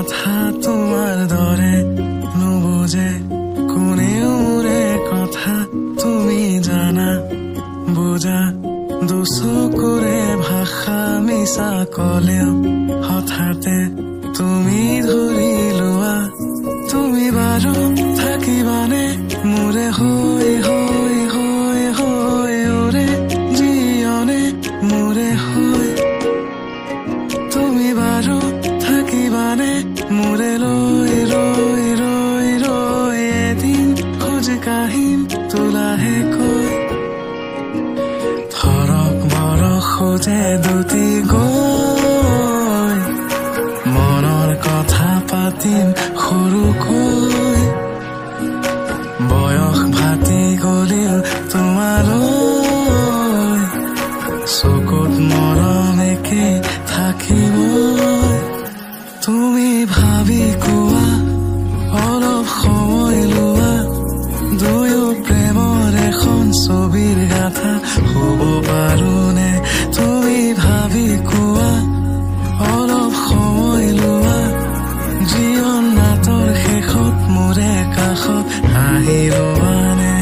কথা তোমাৰ দৰে নুবুজে কোনেও মোৰে কথা তুমি জানা বুজা দুচকুৰে ভাষা মিছা কলেও হঠাতে তুমি ধৰি লোৱা তুমি বাৰু থাকিবানে মোৰে হৈ হৈ হৈ হৈ ওৰে জীয়নে মোৰে হৈ তুমি বাৰু থাকিবানে মোৰে লৈ ৰৈ ৰৈ ৰৈ এদিন খোজ কাঢ়িম তোলাহে কৈ ধৰক বৰষুণে দুটি গৈ মনৰ কথা পাতিম সৰুকৈ বয়স ভাতি গলিল তোমালৈ চকুত মৰম একে থাকিব তুমি ভাবি কোৱা অলপ সময় লোৱা দুয়ো প্ৰেমৰ এখন ছবিৰ গাথা হ'ব পাৰোনে তুমি ভাবি কোৱা অলপ সময় লোৱা জীৱন নাটৰ শেষত মোৰে কাষত আহি ৰবানে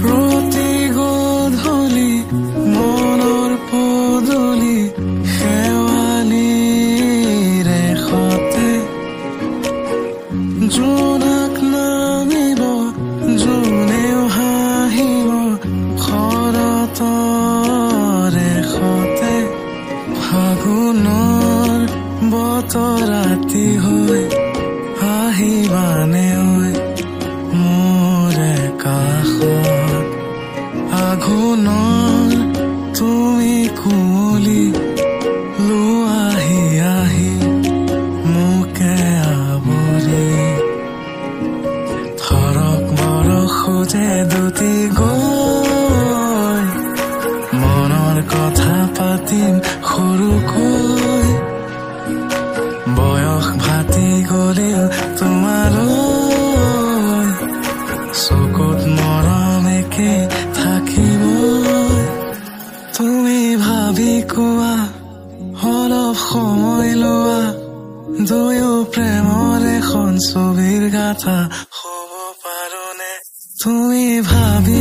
প্ৰতি গধূলি মনৰ পদূলি শেৱালিৰ ৰেখতে জোনাক নামিব জোনেও হাঁহিব শৰতৰ ৰেখতে ফাগুনৰ বতৰ ৰাতি হৈ আহিবানে ঐ মোৰে কাষত আঘোণৰ তুমি কুঁৱলী লোৱাহি আহি মোকে আৱৰি ধৰক বৰষুণে দুটি গৈ মনৰ কথা পাতিম সৰুকৈ বয়স ভাতি গলিল তোমালৈ চকুত মৰম একে থাকিব তুমি ভাবি কোৱা অলপ সময় লোৱা দুয়ো প্ৰেমৰ এখন ছবিৰ গাথা হ'ব পাৰোনে তুমি ভাবি